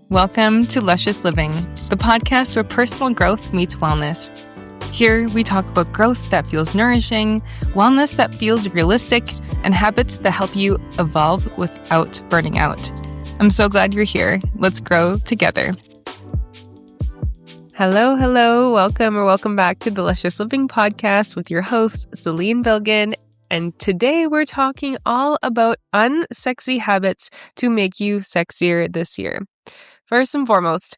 Welcome to Luscious Living, the podcast where personal growth meets wellness. Here, we talk about growth that feels nourishing, wellness that feels realistic, and habits that help you evolve without burning out. I'm so glad you're here. Let's grow together. Hello. Welcome back to the Luscious Living podcast with your host, Celine Bilgin. And today we're talking all about unsexy habits to make you sexier this year. First and foremost,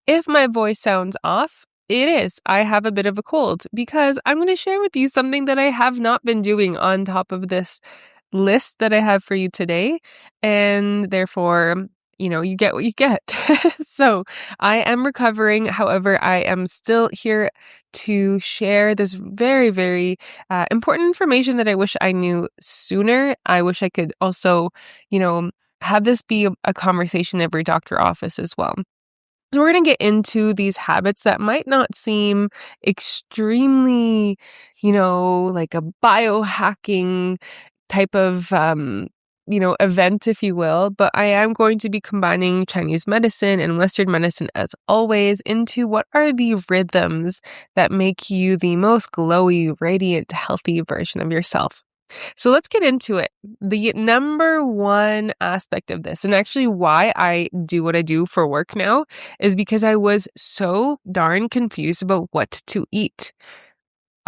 if my voice sounds off, it is. I have a bit of a cold because I'm going to share with you something that I have not been doing on top of this list that I have for you today. And therefore, you get what you get. So I am recovering. However, I am still here to share this very, very important information that I wish I knew sooner. I wish I could also, have this be a conversation in every doctor office as well. So we're going to get into these habits that might not seem extremely, like a biohacking type of event, if you will, but I am going to be combining Chinese medicine and Western medicine as always into what are the rhythms that make you the most glowy, radiant, healthy version of yourself. So let's get into it. The number one aspect of this, and actually why I do what I do for work now, is because I was so darn confused about what to eat.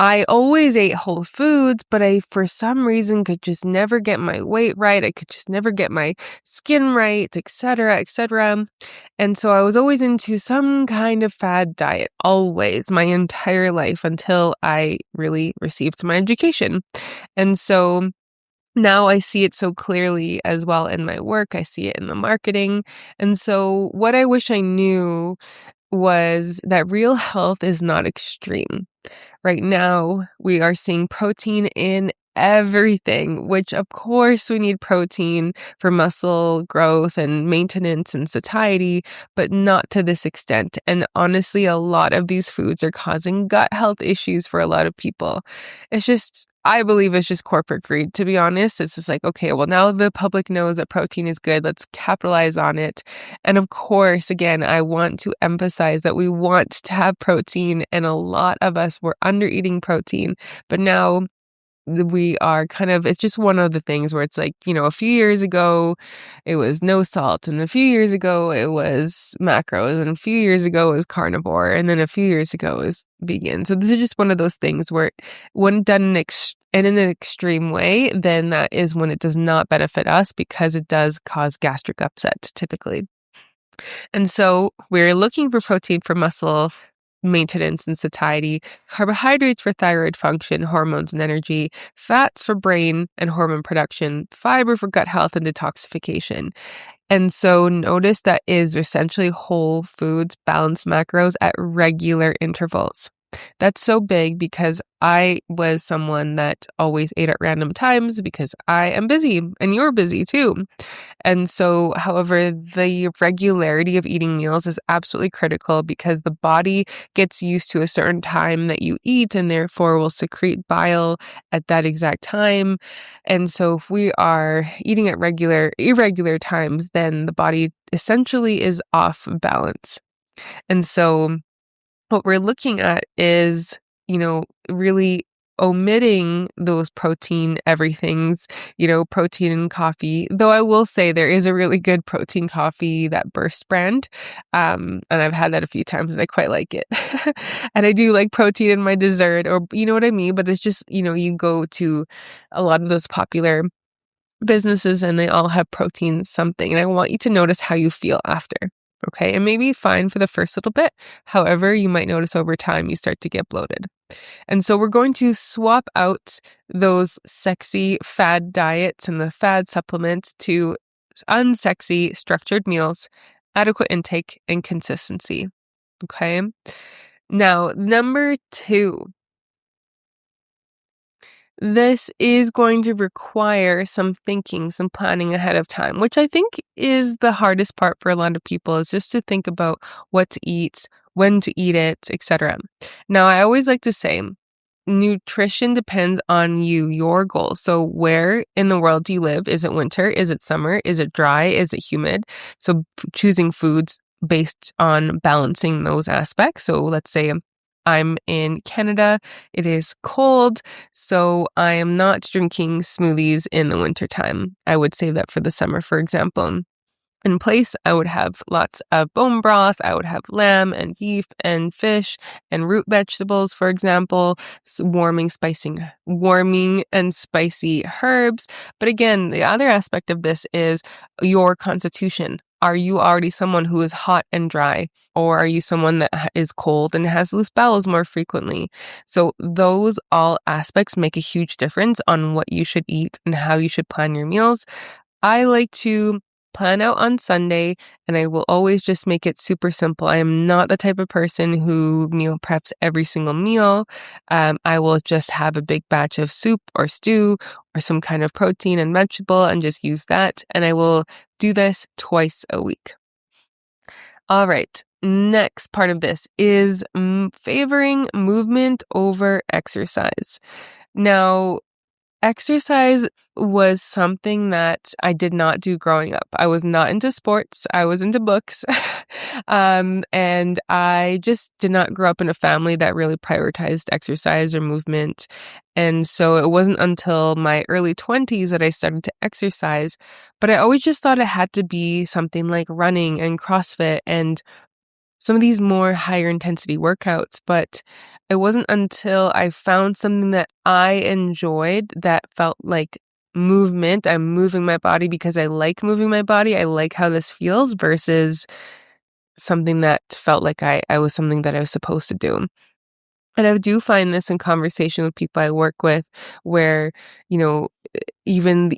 I always ate whole foods, but I, for some reason, could just never get my weight right. I could just never get my skin right, etc., etc. And so I was always into some kind of fad diet, always, my entire life until I really received my education. And so now I see it so clearly as well in my work. I see it in the marketing. And so what I wish I knew was that real health is not extreme. Right now, we are seeing protein in everything, which of course we need protein for muscle growth and maintenance and satiety, but not to this extent. And honestly, a lot of these foods are causing gut health issues for a lot of people. I believe it's just corporate greed, to be honest. It's just like, okay, well, now the public knows that protein is good. Let's capitalize on it. And of course, again, I want to emphasize that we want to have protein, and a lot of us were under eating protein, but now we are it's just one of the things where it's like, a few years ago it was no salt, and a few years ago it was macros, and a few years ago it was carnivore, and then a few years ago it was vegan. So this is just one of those things where when done in an extreme way, then that is when it does not benefit us because it does cause gastric upset typically. And so we're looking for protein for muscle maintenance and satiety, carbohydrates for thyroid function, hormones and energy, fats for brain and hormone production, fiber for gut health and detoxification. And so notice that is essentially whole foods, balanced macros at regular intervals. That's so big because I was someone that always ate at random times because I am busy and you're busy too. And so, however, the regularity of eating meals is absolutely critical because the body gets used to a certain time that you eat and therefore will secrete bile at that exact time. And so if we are eating at irregular times, then the body essentially is off balance. And so what we're looking at is, really omitting those protein everythings, protein in coffee. Though I will say there is a really good protein coffee, that Burst brand. And I've had that a few times and I quite like it. And I do like protein in my dessert, or you know what I mean? But it's just, you go to a lot of those popular businesses and they all have protein something. And I want you to notice how you feel after. Okay, it may be fine for the first little bit. However, you might notice over time you start to get bloated. And so we're going to swap out those sexy fad diets and the fad supplements to unsexy structured meals, adequate intake, and consistency. Okay, now number 2. This is going to require some thinking, some planning ahead of time, which I think is the hardest part for a lot of people, is just to think about what to eat, when to eat it, etc. Now, I always like to say, nutrition depends on you, your goals. So where in the world do you live? Is it winter? Is it summer? Is it dry? Is it humid? So choosing foods based on balancing those aspects. So let's say I'm in Canada, it is cold, so I am not drinking smoothies in the wintertime. I would save that for the summer, for example. In place, I would have lots of bone broth. I would have lamb and beef and fish and root vegetables, for example, warming and spicy herbs. But again, the other aspect of this is your constitution. Are you already someone who is hot and dry? Or are you someone that is cold and has loose bowels more frequently? So those all aspects make a huge difference on what you should eat and how you should plan your meals. I like to plan out on Sunday, and I will always just make it super simple. I am not the type of person who meal preps every single meal. I will just have a big batch of soup or stew or some kind of protein and vegetable and just use that. And I will do this twice a week. All right. Next part of this is favoring movement over exercise. Now, exercise was something that I did not do growing up. I was not into sports. I was into books. And I just did not grow up in a family that really prioritized exercise or movement. And so it wasn't until my early 20s that I started to exercise. But I always just thought it had to be something like running and CrossFit and some of these more higher intensity workouts, but it wasn't until I found something that I enjoyed that felt like movement. I'm moving my body because I like moving my body. I like how this feels versus something that felt like I was something that I was supposed to do. And I do find this in conversation with people I work with where, even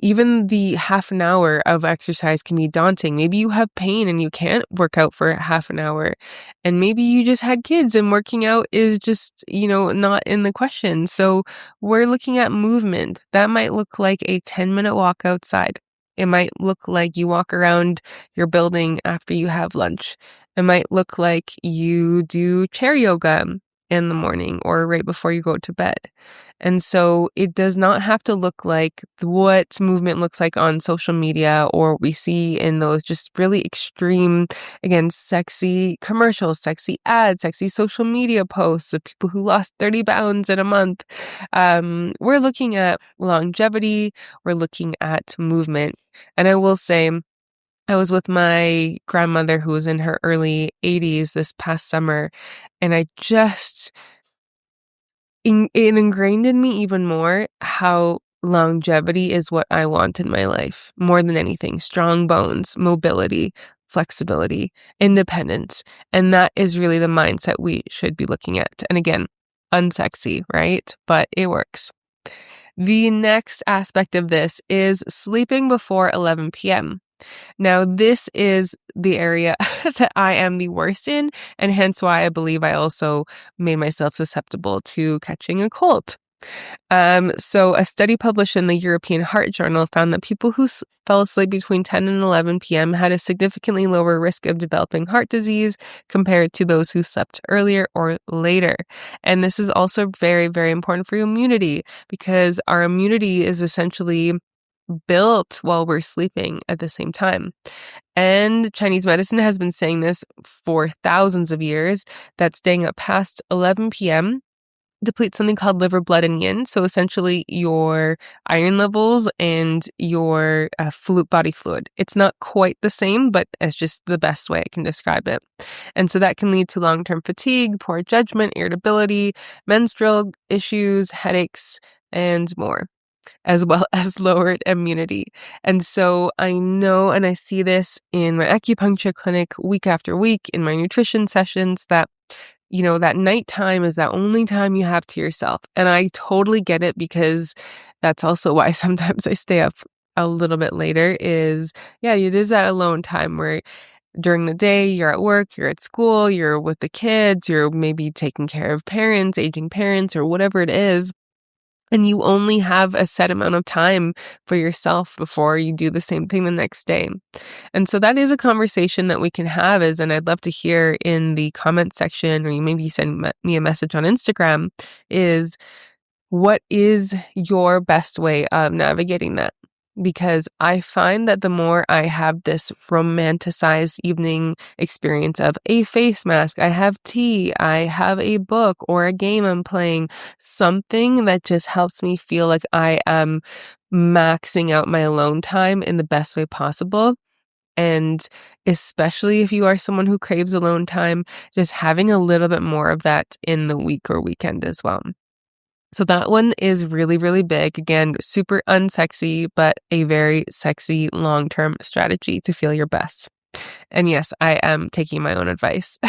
the half an hour of exercise can be daunting. Maybe you have pain and you can't work out for half an hour. And maybe you just had kids and working out is just, not in the question. So we're looking at movement. That might look like a 10-minute walk outside. It might look like you walk around your building after you have lunch. It might look like you do chair yoga in the morning or right before you go to bed. And so it does not have to look like what movement looks like on social media or we see in those just really extreme, again, sexy commercials, sexy ads, sexy social media posts of people who lost 30 pounds in a month. We're looking at longevity. We're looking at movement. And I will say, I was with my grandmother who was in her early 80s this past summer, and it ingrained in me even more how longevity is what I want in my life more than anything. Strong bones, mobility, flexibility, independence. And that is really the mindset we should be looking at. And again, unsexy, right? But it works. The next aspect of this is sleeping before 11 p.m. Now, this is the area that I am the worst in, and hence why I believe I also made myself susceptible to catching a cold. So a study published in the European Heart Journal found that people who fell asleep between 10 and 11 p.m. had a significantly lower risk of developing heart disease compared to those who slept earlier or later. And this is also very, very important for your immunity because our immunity is essentially built while we're sleeping at the same time. And Chinese medicine has been saying this for thousands of years, that staying up past 11 p.m. depletes something called liver, blood, and yin. So essentially your iron levels and your body fluid. It's not quite the same, but it's just the best way I can describe it. And so that can lead to long-term fatigue, poor judgment, irritability, menstrual issues, headaches, and more, as well as lowered immunity. And so I know, and I see this in my acupuncture clinic week after week, in my nutrition sessions, that that nighttime is that only time you have to yourself. And I totally get it because that's also why sometimes I stay up a little bit later it is that alone time where during the day you're at work, you're at school, you're with the kids, you're maybe taking care of aging parents or whatever it is. And you only have a set amount of time for yourself before you do the same thing the next day. And so that is a conversation that we can have and I'd love to hear in the comment section, or you maybe send me a message on Instagram, is what is your best way of navigating that? because I find that the more I have this romanticized evening experience of a face mask, I have tea, I have a book or a game I'm playing, something that just helps me feel like I am maxing out my alone time in the best way possible. And especially if you are someone who craves alone time, just having a little bit more of that in the week or weekend as well. So that one is really, really big. Again, super unsexy, but a very sexy long-term strategy to feel your best. And yes, I am taking my own advice.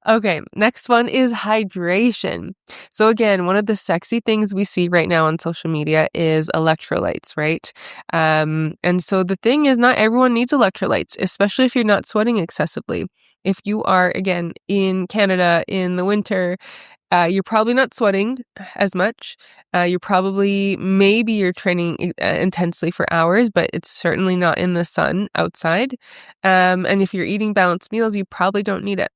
Okay, next one is hydration. So again, one of the sexy things we see right now on social media is electrolytes, right? And so the thing is, not everyone needs electrolytes, especially if you're not sweating excessively. If you are, again, in Canada in the winter, you're probably not sweating as much. Maybe you're training intensely for hours, but it's certainly not in the sun outside. And if you're eating balanced meals, you probably don't need it.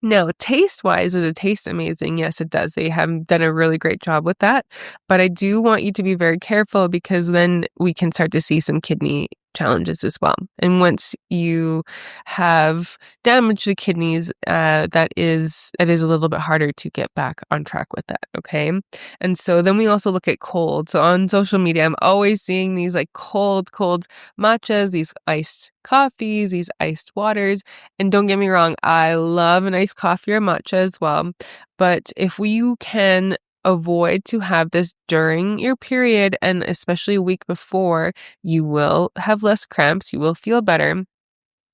Now, taste-wise, does it taste amazing? Yes, it does. They have done a really great job with that. But I do want you to be very careful because then we can start to see some kidney challenges as well. And once you have damaged the kidneys, that is a little bit harder to get back on track with that, okay? And so then we also look at cold. So on social media, I'm always seeing these like cold matchas, these iced coffees, these iced waters. And don't get me wrong, I love an iced coffee or matcha as well. But if you can avoid to have this during your period, and especially a week before, you will have less cramps, you will feel better.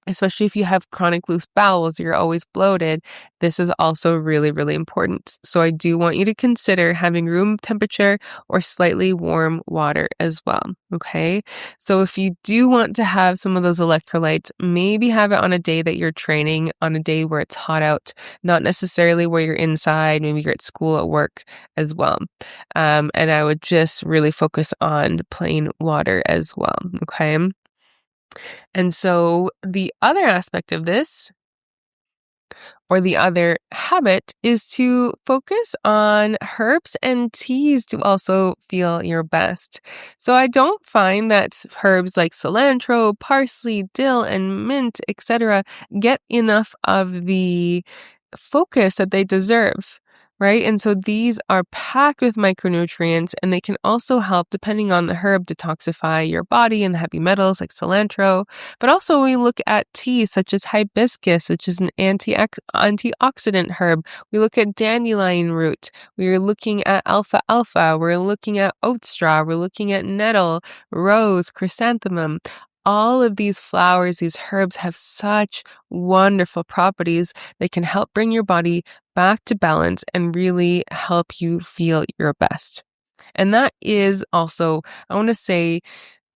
Especially if you have chronic loose bowels, you're always bloated. This is also really, really important. So I do want you to consider having room temperature or slightly warm water as well. Okay. So if you do want to have some of those electrolytes, maybe have it on a day that you're training, on a day where it's hot out, not necessarily where you're inside. Maybe you're at school, at work as well. And I would just really focus on plain water as well. Okay. And so the other aspect of this, or the other habit, is to focus on herbs and teas to also feel your best. So I don't find that herbs like cilantro, parsley, dill, and mint, etc., get enough of the focus that they deserve. Right? And so these are packed with micronutrients, and they can also help, depending on the herb, detoxify your body and the heavy metals like cilantro. But also we look at teas such as hibiscus, which is an antioxidant herb. We look at dandelion root. We're looking at alfalfa. We're looking at oat straw. We're looking at nettle, rose, chrysanthemum. All of these flowers, these herbs have such wonderful properties. They can help bring your body back to balance and really help you feel your best. And that is also, I want to say,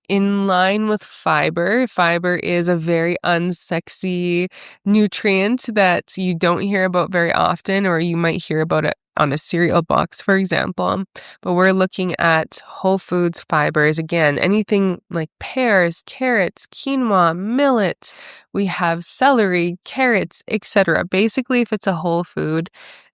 in line with fiber. Fiber is a very unsexy nutrient that you don't hear about very often, or you might hear about it on a cereal box, for example. But we're looking at whole foods fibers. Again, anything like pears, carrots, quinoa, millet. We have celery, carrots, etc. Basically, if it's a whole food,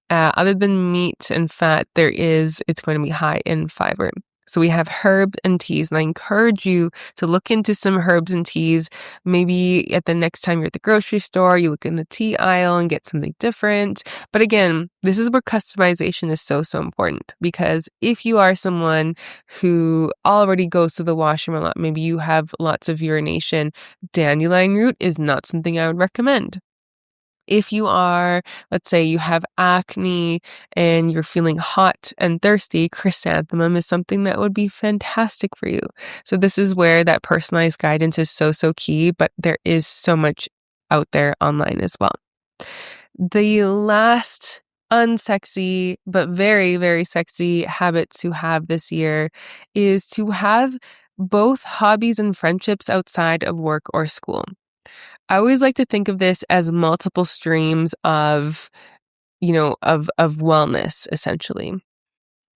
other than meat and fat, it's going to be high in fiber. So we have herbs and teas, and I encourage you to look into some herbs and teas. Maybe at the next time you're at the grocery store, you look in the tea aisle and get something different. But again, this is where customization is so, so important, because if you are someone who already goes to the washroom a lot, maybe you have lots of urination, dandelion root is not something I would recommend. If you are, let's say you have acne and you're feeling hot and thirsty, chrysanthemum is something that would be fantastic for you. So this is where that personalized guidance is so, so key, but there is so much out there online as well. The last unsexy, but very, very sexy habit to have this year is to have both hobbies and friendships outside of work or school. I always like to think of this as multiple streams of wellness, essentially.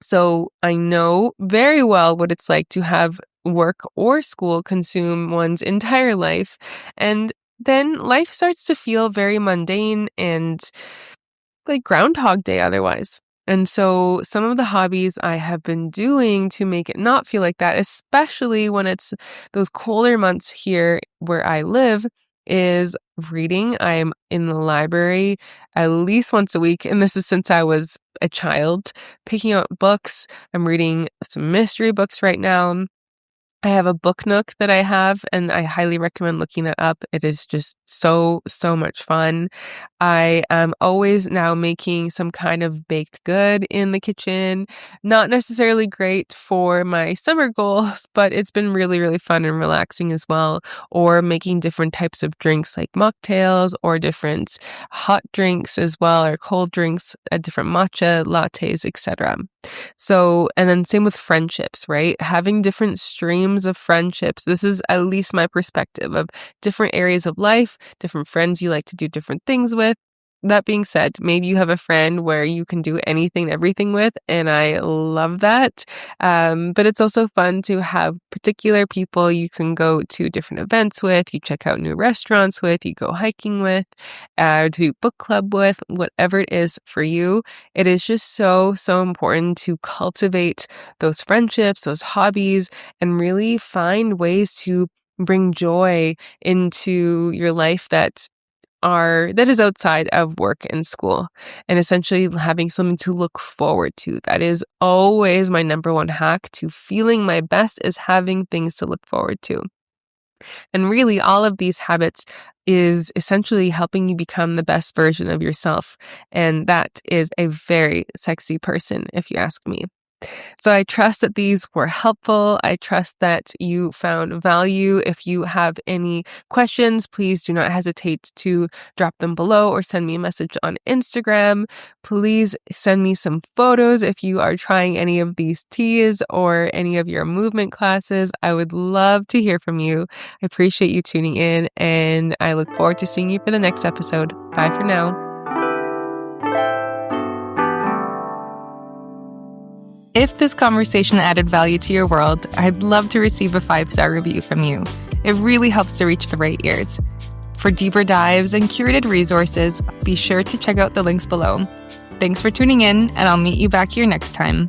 So I know very well what it's like to have work or school consume one's entire life. And then life starts to feel very mundane and like Groundhog Day otherwise. And so some of the hobbies I have been doing to make it not feel like that, especially when it's those colder months here where I live, is reading. I'm in the library at least once a week, and this is since I was a child, picking out books. I'm reading some mystery books right now. I have a book nook that I have, and I highly recommend looking that up. It is just so much fun. I am always now making some kind of baked good in the kitchen. Not necessarily great for my summer goals, but it's been really fun and relaxing as well. Or making different types of drinks like mocktails or different hot drinks as well, or cold drinks, different matcha lattes, etc. So, and then same with friendships, right? Having different streams of friendships. This is at least my perspective of different areas of life, different friends you like to do different things with. That being said, maybe you have a friend where you can do anything and everything with, and I love that. But it's also fun to have particular people you can go to different events with, you check out new restaurants with, you go hiking with, do book club with, whatever it is for you. It is just so important to cultivate those friendships, those hobbies, and really find ways to bring joy into your life that is outside of work and school, and essentially having something to look forward to. That is always my number one hack to feeling my best, is having things to look forward to. And really, all of these habits is essentially helping you become the best version of yourself. And that is a very sexy person, if you ask me. So I trust that these were helpful. I trust that you found value. If you have any questions, please do not hesitate to drop them below or send me a message on Instagram. Please send me some photos if you are trying any of these teas or any of your movement classes. I would love to hear from you. I appreciate you tuning in, and I look forward to seeing you for the next episode. Bye for now. If this conversation added value to your world, I'd love to receive a 5-star review from you. It really helps to reach the right ears. For deeper dives and curated resources, be sure to check out the links below. Thanks for tuning in, and I'll meet you back here next time.